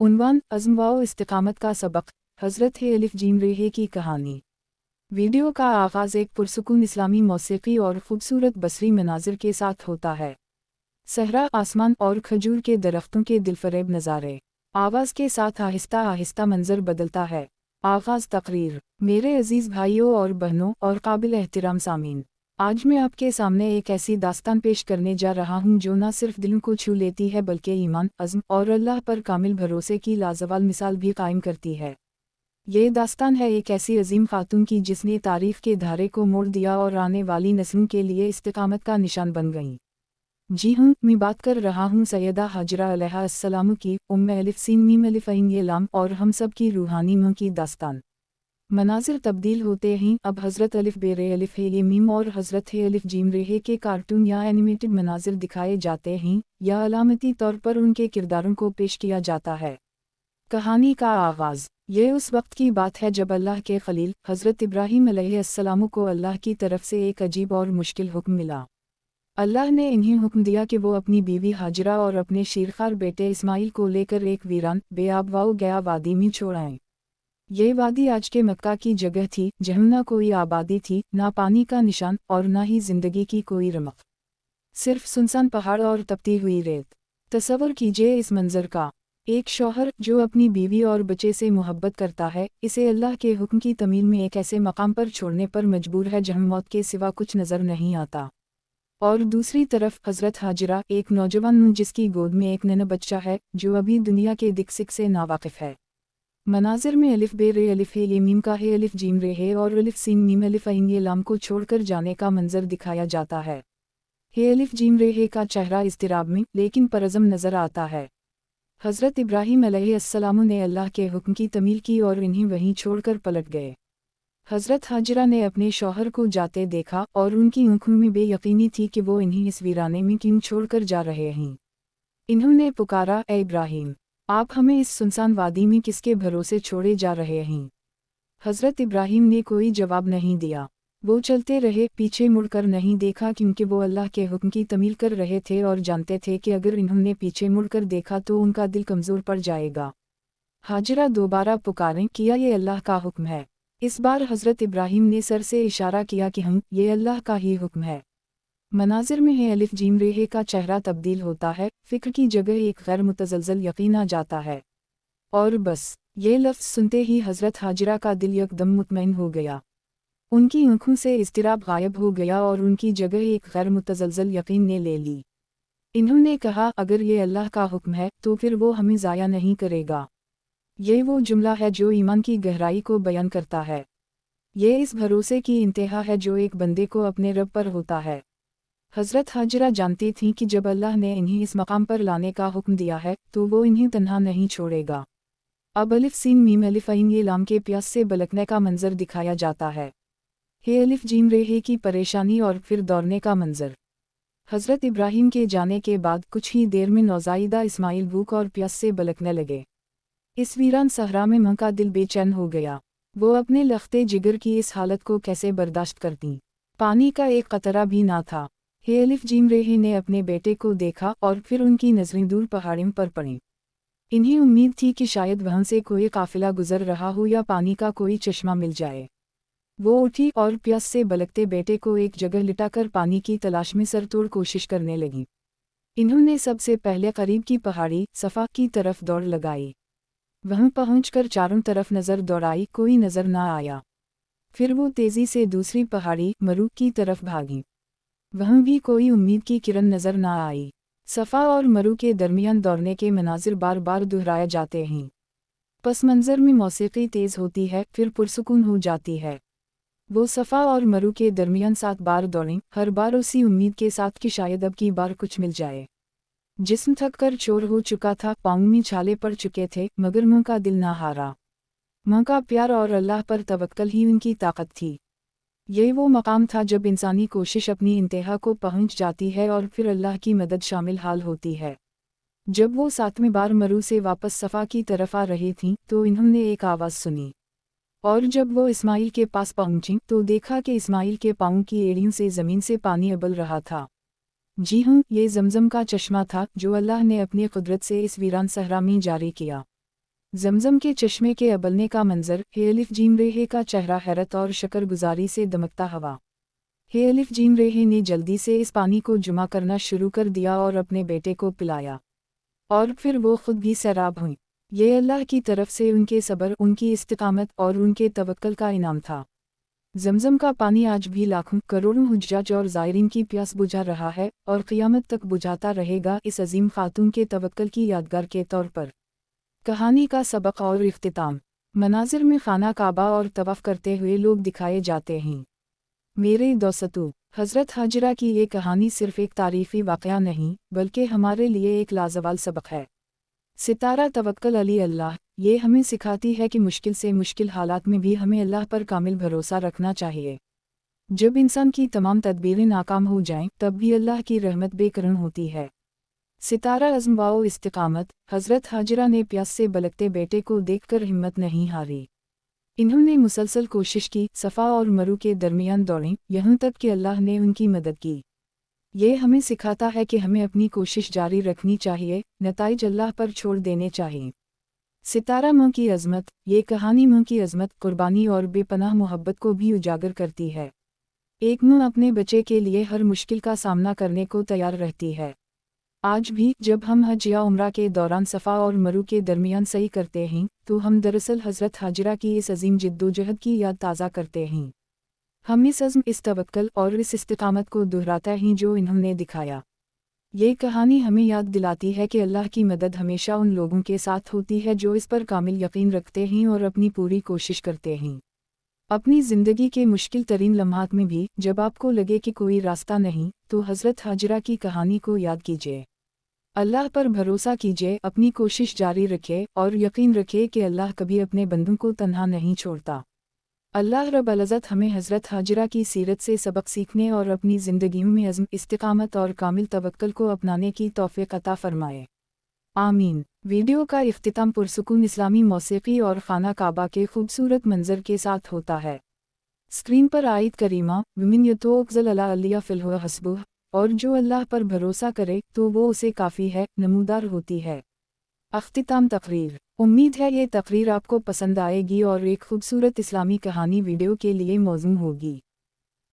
उन्वान अज़्म व इस्तिक़ामत का सबक, हज़रत अलिफ जीम रेहे की कहानी। वीडियो का आगाज़ एक पुरसुकून इस्लामी मौसीक़ी और ख़ूबसूरत बसरी मनाज़िर के साथ होता है। सहरा, आसमान और खजूर के दरख्तों के दिलफरेब नज़ारे। आवाज़ के साथ आहिस्ता आहिस्ता मंज़र बदलता है। आगाज़ तकरीर। मेरे अज़ीज़ भाइयों और बहनों और काबिल एहतराम सामीन, आज मैं आपके सामने एक ऐसी दास्तान पेश करने जा रहा हूँ जो न सिर्फ दिलों को छू लेती है बल्कि ईमान, अज़्म और अल्लाह पर कामिल भरोसे की लाजवाल मिसाल भी कायम करती है। ये दास्तान है एक ऐसी अजीम खातून की जिसने तारीफ़ के धारे को मोड़ दिया और आने वाली नस्लों के लिए इस्तिक़ामत का निशान बन गईं। जी हाँ, मैं बात कर रहा हूँ सैयदा हाजरा अलैहिस्सलाम की, उम्मे अलिफ सीन मीम अलिफ ऐन ये लाम, और हम सब की रूहानी माँ की दास्तान। मनाज़िर तब्दील होते हैं। अब हज़रत अलिफ बेरे अलिफ है ये मीम और हज़रत है अलिफ जीम रे के कार्टून या एनिमेटेड मनाज़िर दिखाए जाते हैं या अलामती तौर पर उनके किरदारों को पेश किया जाता है। कहानी का आगाज़। ये उस वक्त की बात है जब अल्लाह के खलील हज़रत इब्राहीम अलैहिस्सलाम को अल्लाह की तरफ से एक अजीब और मुश्किल हुक्म मिला। अल्लाह ने इन्हें हुक्म दिया कि वो अपनी बीवी हाजरा और अपने शीरखार बेटे इस्माइल को लेकर एक वीरान बेआब व गया वादी में छोड़ आएं। ये वादी आज के मक्का की जगह थी, जहाँ न कोई आबादी थी, ना पानी का निशान और ना ही जिंदगी की कोई रमक। सिर्फ सुनसान पहाड़ और तपती हुई रेत। तसव्वुर कीजिए इस मंजर का। एक शौहर जो अपनी बीवी और बच्चे से मोहब्बत करता है, इसे अल्लाह के हुक्म की तमील में एक ऐसे मकाम पर छोड़ने पर मजबूर है जहाँ मौत के सिवा कुछ नज़र नहीं आता। और दूसरी तरफ हज़रत हाजरा, एक नौजवान जिसकी गोद में एक नन्हा बच्चा है जो अभी दुनिया के दिक सिक से नावाकिफ़ है। मनाज़िर में अलिफ बे रे अलिफ है ये मीम का है अलिफ जीम रे है और अलिफ सीन मीम अलिफ ऐन ये लाम को छोड़कर जाने का मंजर दिखाया जाता है। हे अलिफ जीम रे है का चेहरा इज़्तिराब में लेकिन परअज़म नज़र आता है। हज़रत इब्राहीम अलैहिस्सलाम ने अल्लाह के हुक्म की तमील की और इन्हें वहीं छोड़कर पलट गए। हज़रत हाजरा ने अपने शौहर को जाते देखा और उनकी आँखों में बेयकीनी थी कि वो इन्हें इस वीराने में क्यों छोड़कर जा रहे हैं। इन्होंने पुकारा, ए इब्राहीम, आप हमें इस सुनसान वादी में किसके भरोसे छोड़े जा रहे हैं? हज़रत इब्राहीम ने कोई जवाब नहीं दिया। वो चलते रहे, पीछे मुड़कर नहीं देखा क्योंकि वो अल्लाह के हुक्म की तमील कर रहे थे और जानते थे कि अगर इन्होंने पीछे मुड़कर देखा तो उनका दिल कमज़ोर पड़ जाएगा। हाजरा दोबारा पुकारें, किया ये अल्लाह का हुक्म है। इस बार हज़रत इब्राहीम ने सर से इशारा किया कि हम, ये अल्लाह का ही हुक्म है। मनाज़िर में है अलिफ जीम रेहे का चेहरा तब्दील होता है, फ़िक्र की जगह एक गैर मुतज़लज़ल यकीन आ जाता है। और बस, ये लफ्ज़ सुनते ही हज़रत हाजरा का दिल यकदम मुतमईन हो गया। उनकी आँखों से इज़्तिराब गायब हो गया और उनकी जगह एक गैर मुतज़लज़ल यकीन ने ले ली। इन्होंने कहा, अगर ये अल्लाह का हुक्म है तो फिर वो हमें ज़ाया नहीं करेगा। ये वो जुमला है जो ईमान की गहराई को बयान करता है। ये इस भरोसे की इंतहा है जो एक बंदे को अपने रब पर होता है। हज़रत हाजरा जानती थीं कि जब अल्लाह ने इन्हें इस मकाम पर लाने का हुक्म दिया है तो वो इन्हें तन्हा नहीं छोड़ेगा। अब अलिफ सीन मीम अलिफ ऐन ये लाम के प्यास से बलकने का मंजर दिखाया जाता है। हे अलिफ जीम रे हे की परेशानी और फिर दौड़ने का मंजर। हज़रत इब्राहीम के जाने के बाद कुछ ही देर में नौज़ाइदा इस्माइल भूख और प्यास से बलकने लगे। इस वीरान सहरा में माँ का दिल बेचैन हो गया। वो अपने लख्ते जिगर की इस हालत को कैसे बर्दाश्त करती। पानी का एक कतरा भी ना था। हे अलिफ जीम रेहे ने अपने बेटे को देखा और फिर उनकी नज़रें दूर पहाड़ियों पर पड़ीं। इन्हें उम्मीद थी कि शायद वहाँ से कोई काफिला गुजर रहा हो या पानी का कोई चश्मा मिल जाए। वो उठी और प्यास से बलकते बेटे को एक जगह लिटाकर पानी की तलाश में सरतोड़ कोशिश करने लगी। इन्होंने सबसे पहले करीब की पहाड़ी सफ़ा की तरफ दौड़ लगाई। वहाँ पहुँचकर चारों तरफ नज़र दौड़ाई, कोई नज़र न आया। फिर वो तेज़ी से दूसरी पहाड़ी मरू की तरफ भागी। वहाँ भी कोई उम्मीद की किरण नज़र न आई। सफ़ा और मरू के दरमियान दौड़ने के मनाजिर बार बार दोहराए जाते हैं। पस मंज़र में मौसीक़ी तेज़ होती है, फिर पुरसुकून हो जाती है। वो सफ़ा और मरू के दरमियान 7 बार दौड़ें, हर बार उसी उम्मीद के साथ कि शायद अब की बार कुछ मिल जाए। जिस्म थक कर चोर हो चुका था, पाँव में छाले पड़ चुके थे, मगर माँ का दिल ना हारा। माँ का प्यार और अल्लाह पर तवक्कल ही उनकी ताकत थी। ये वो मकाम था जब इंसानी कोशिश अपनी इंतहा को पहुंच जाती है और फिर अल्लाह की मदद शामिल हाल होती है। जब वो 7वें बार मरू से वापस सफ़ा की तरफ आ रही थीं तो इन्होंने एक आवाज़ सुनी। और जब वो इस्माइल के पास पहुंची तो देखा कि इस्माइल के पाँव की एड़ियों से ज़मीन से पानी उबल रहा था। जी हाँ, ये ज़मज़म का चश्मा था जो अल्लाह ने अपनी कुदरत से इस वीरान सहरा में जारी किया। जमजम के चश्मे के अबलने का मंजर, हे अलिफ जीम रेहे का चेहरा हैरत और शकरगुजारी से दमकता हवा। हे अलिफ जीम रेहे ने जल्दी से इस पानी को जमा करना शुरू कर दिया और अपने बेटे को पिलाया, और फिर वो खुद भी सैराब हुई। ये अल्लाह की तरफ से उनके सब्र, उनकी इस्तिकामत और उनके तवक्कल का इनाम था। जमजम का पानी आज भी लाखों करोड़ों हुज्जाज और ज़ायरीन की प्यास बुझा रहा है और क़यामत तक बुझाता रहेगा, इस अजीम खातून के तवक्कल की यादगार के तौर पर। कहानी का सबक और इख्तिताम। मनाजिर में खाना काबा और तवाफ़ करते हुए लोग दिखाए जाते हैं। मेरे दोस्तों, हज़रत हाजरा की ये कहानी सिर्फ़ एक तारीख़ी वाक़या नहीं, बल्कि हमारे लिए एक लाजवाल सबक है। सितारा तवक्कल अली अल्लाह, ये हमें सिखाती है कि मुश्किल से मुश्किल हालात में भी हमें अल्लाह पर कामिल भरोसा रखना चाहिए। जब इंसान की तमाम तदबीरें नाकाम हो जाएं, तब भी अल्लाह की रहमत बेकरार होती है। सितारा अज़्म व इस्तिकामत। हज़रत हाजरा ने प्यास से बलकते बेटे को देखकर हिम्मत नहीं हारी। इन्होंने मुसलसल कोशिश की, सफ़ा और मरू के दरमियान दौड़ें, यहाँ तक कि अल्लाह ने उनकी मदद की। ये हमें सिखाता है कि हमें अपनी कोशिश जारी रखनी चाहिए, नताइज अल्लाह पर छोड़ देने चाहिए। सितारा माँ की अज़मत। ये कहानी माँ की अज़मत, कुर्बानी और बेपनाह मोहब्बत को भी उजागर करती है। एक माँ अपने बच्चे के लिए हर मुश्किल का सामना करने को तैयार रहती है। आज भी जब हम हज या उम्रा के दौरान सफ़ा और मरू के दरमियान सही करते हैं, तो हम दरअसल हज़रत हाजरा की इस अजीम जिद्दोजहद की याद ताज़ा करते हैं। हम इस अज़्म, इस तवक्कल और इस इस्तिकामत को दोहराते हैं जो इन्होंने दिखाया। ये कहानी हमें याद दिलाती है कि अल्लाह की मदद हमेशा उन लोगों के साथ होती है जो इस पर कामिल यकीन रखते हैं और अपनी पूरी कोशिश करते हैं। अपनी ज़िंदगी के मुश्किल तरीन लम्हात में भी जब आपको लगे कि कोई रास्ता नहीं, तो हज़रत हाजरा की कहानी को याद कीजिए। अल्लाह पर भरोसा कीजिए, अपनी कोशिश जारी रखें और यकीन रखें कि अल्लाह कभी अपने बंदों को तन्हा नहीं छोड़ता। अल्लाह रब्बुल इज़्ज़त हमें हज़रत हाजरा की सीरत से सबक सीखने और अपनी ज़िंदगियों में अज़्म, इस्तिकामत और कामिल तवक्कल को अपनाने की तौफ़ीक़ अता फ़रमाए। आमीन। वीडियो का इख्तिताम पुरसुकून इस्लामी मौसीक़ी और खाना काबा के खूबसूरत मंजर के साथ होता है। स्क्रीन पर आयत करीमा, वमिन यतवक्किल अला अल्लाह फ़हुव हस्बुह, और जो अल्लाह पर भरोसा करे तो वो उसे काफ़ी है, नमूदार होती है। अख्तिताम तकरीर। उम्मीद है ये तकरीर आपको पसंद आएगी और एक खूबसूरत इस्लामी कहानी वीडियो के लिए मौज़ूं होगी।